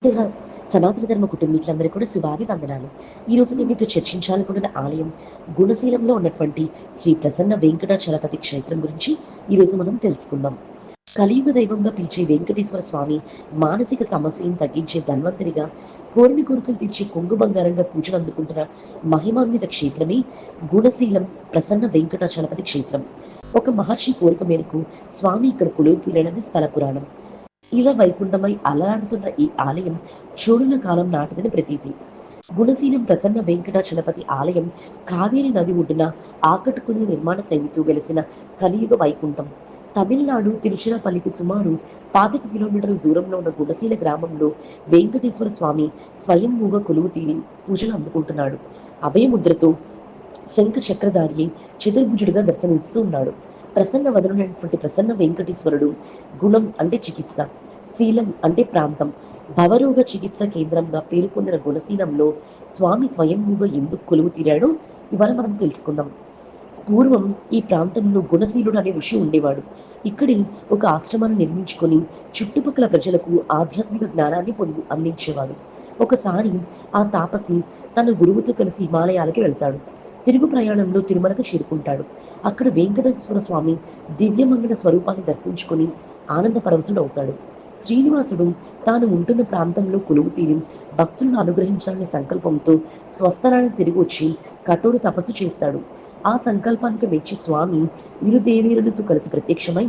ముందుగా సనాతన ధర్మ కుటుంబీకులందరికీ కూడా శుభాభివందనాలు. ఈరోజు నేను మీతో చర్చించాలనుకుంటున్న ఆలయం గుణశీలంలో ఉన్నటువంటి శ్రీ ప్రసన్న వెంకటాచలపతి క్షేత్రం గురించి ఈరోజు మనం తెలుసుకుందాం. కలియుగ దైవంగా పిలిచే వెంకటేశ్వర స్వామి మానసిక సమస్యలను తగ్గించే ధన్వంతరిగా, కోరిన కోరికలు తీర్చే కొంగు బంగారంగా పూజలు అందుకుంటున్న మహిమాన్విత క్షేత్రమే గుణశీలం ప్రసన్న వెంకటాచలపతి క్షేత్రం. ఒక మహర్షి కోరిక మేరకు స్వామి ఇక్కడ కొలువు తీరడని స్థల పురాణం. ఇలా వైకుంఠమై అలరాడుతున్న ఈ ఆలయం చోళుల కాలం నాటిదని ప్రతీతి. గుణశీలం ప్రసన్న వెంకటాచలపతి ఆలయం కావేరి నది ఒడ్డున ఆకట్టుకునే నిర్మాణ శైలితో వెలిసిన కలియుగ వైకుంఠం. తమిళనాడు తిరుచిరాపల్లికి సుమారు 25 కిలోమీటర్ల దూరంలో ఉన్న గుణశీల గ్రామంలో వెంకటేశ్వర స్వామి స్వయంభూగా కొలువు తీరి పూజలు అందుకుంటున్నాడు. అభయముద్రతో శంఖ చక్రధారి చతుర్భుజుడిగా దర్శనమిస్తూ ఉన్నాడు. ప్రసన్న వదనుడైనటువంటి ప్రసన్న వెంకటేశ్వరుడు గుణం అంటే చికిత్స, శీలం అంటే ప్రాంతం, భవరోగ చికిత్స కేంద్రంగా పేరు పొందిన గుణశీలంలో స్వామి స్వయంభూగా ఎందుకు కొలువు తీరాడో ఇవాళ మనం తెలుసుకుందాం. పూర్వం ఈ ప్రాంతంలో గుణశీలుడు అనే ఋషి ఉండేవాడు. ఇక్కడి ఒక ఆశ్రమాన్ని నిర్మించుకొని చుట్టుపక్కల ప్రజలకు ఆధ్యాత్మిక జ్ఞానాన్ని అందించేవాడు. ఒకసారి ఆ తాపసి తన గురువుతో కలిసి హిమాలయాలకి వెళ్తాడు. తిరుగు ప్రయాణంలో తిరుమలకు చేరుకుంటాడు. అక్కడ వెంకటేశ్వర స్వామి దివ్యమంగళ స్వరూపాన్ని దర్శించుకొని ఆనంద పరవశుడు అవుతాడు. శ్రీనివాసుడు తాను ఉంటున్న ప్రాంతంలో కొలువు తీరి భక్తులను అనుగ్రహించాలనే సంకల్పంతో స్వస్థలానికి తిరిగి వచ్చి కఠోర తపస్సు చేస్తాడు. ఆ సంకల్పానికి మెచ్చి స్వామి ఇరు దేవేరులతో కలిసి ప్రత్యక్షమై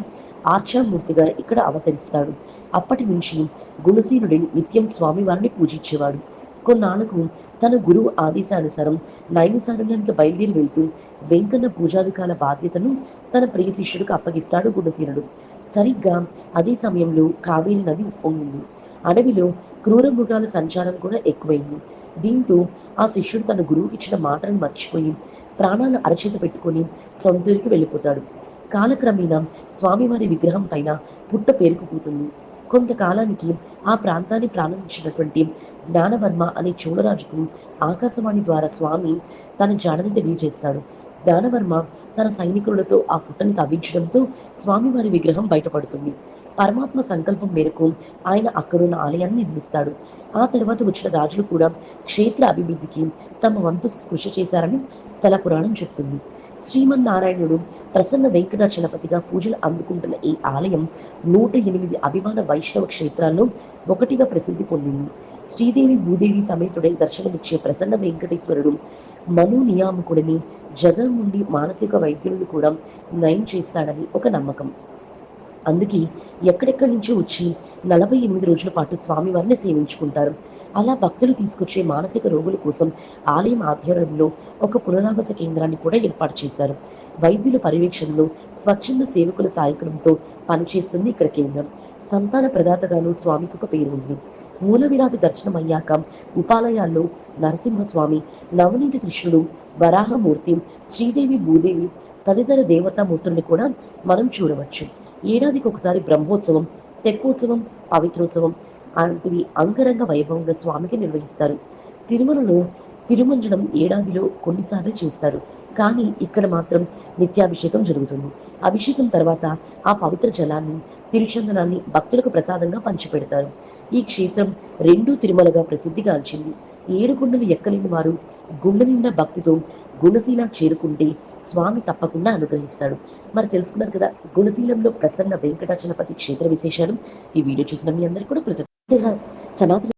ఆర్చామూర్తిగా ఇక్కడ అవతరిస్తాడు. అప్పటి నుంచి గుణశీలుడి నిత్యం స్వామివారిని పూజించేవాడు. కొన్నాళ్లకు తన గురువు ఆదేశానుసారం నైమిసారణ్యానికి బయలుదేరి వెళ్తూ వెంకన్న పూజాధికాల బాధ్యతను తన ప్రియ శిష్యుడికి అప్పగిస్తాడు గుణశీలుడు. సరిగ్గా అదే సమయంలో కావేరి నది ఉప్పొంగింది. అడవిలో క్రూర మృగాల సంచారం కూడా ఎక్కువైంది. దీంతో ఆ శిష్యుడు తన గురువుకి ఇచ్చిన మాటను మర్చిపోయి ప్రాణాలను అరచేత పెట్టుకొని సొంతూరికి వెళ్ళిపోతాడు. కాలక్రమేణా స్వామివారి విగ్రహం పైన పుట్ట పేరుకుపోతుంది. కొంతకాలానికి ఆ ప్రాంతాన్ని ప్రారంభించినటువంటి జ్ఞానవర్మ అనే చోళరాజుకు ఆకాశవాణి ద్వారా స్వామి తన జాడని తెలియజేస్తాడు. జ్ఞానవర్మ తన సైనికులతో ఆ పుట్టని తవ్వించడంతో స్వామివారి విగ్రహం బయటపడుతుంది. పరమాత్మ సంకల్పం మేరకు ఆయన అక్కడున్న ఆలయాన్ని నిర్మిస్తాడు. ఆ తర్వాత వచ్చిన రాజులు కూడా క్షేత్ర అభివృద్ధికి తమ వంతు కృషి చేశారని స్థల పురాణం చెప్తుంది. శ్రీమన్నారాయణుడు ప్రసన్న వెంకటాచలపతిగా పూజలు అందుకుంటున్న ఈ ఆలయం 108 అభిమాన వైష్ణవ క్షేత్రాల్లో ఒకటిగా ప్రసిద్ధి పొందింది. శ్రీదేవి భూదేవి సమేతుడై దర్శనమిచ్చే ప్రసన్న వెంకటేశ్వరుడు మనోనియామకుడిని, జగన్ నుండి మానసిక వైద్యులను కూడా నయం చేస్తాడని ఒక నమ్మకం. అందుకే ఎక్కడెక్కడి నుంచో వచ్చి 48 రోజుల పాటు స్వామివారిని సేవించుకుంటారు. అలా భక్తులు తీసుకొచ్చే మానసిక రోగుల కోసం ఆలయం ఆధ్వర్యంలో ఒక పునరావాస కేంద్రాన్ని కూడా ఏర్పాటు చేశారు. వైద్యుల పర్యవేక్షణలో స్వచ్ఛంద సేవకుల సహాయకులంతో పనిచేస్తుంది ఇక్కడ కేంద్రం. సంతాన ప్రదాతగాను స్వామికి ఒక పేరు ఉంది. మూల విరాట్ దర్శనం అయ్యాక ఉపాలయాల్లో నరసింహస్వామి, నవనీత కృష్ణుడు, వరాహమూర్తి, శ్రీదేవి భూదేవి తదితర దేవతామూర్తుల్ని కూడా మనం చూడవచ్చు. ఏడాదికి ఒకసారి బ్రహ్మోత్సవం, తెప్పోత్సవం, పవిత్రోత్సవం వంటివి అంగరంగ వైభవంగా స్వామికి నిర్వహిస్తారు. తిరుమలలో తిరుమంజనం ఏడాదిలో కొన్నిసార్లు చేస్తారు. కానీ ఇక్కడ మాత్రం నిత్యాభిషేకం జరుగుతుంది. అభిషేకం తర్వాత ఆ పవిత్ర జలాన్ని, తిరుచందనాన్ని భక్తులకు ప్రసాదంగా పంచిపెడతారు. ఈ క్షేత్రం 2 తిరుమలగా ప్రసిద్ధిగాంచింది. 7 కొండలు ఎక్కలేని వారు గుండె నిండా భక్తితో గుణశీల చేరుకుంటే స్వామి తప్పకుండా అనుగ్రహిస్తాడు. మరి తెలుసుకున్నారు కదా గుణశీలంలో ప్రసన్న వెంకటాచలపతి క్షేత్ర విశేషాలు. ఈ వీడియో చూసిన మీ అందరికీ కూడా కృతజ్ఞతలు. సనాతన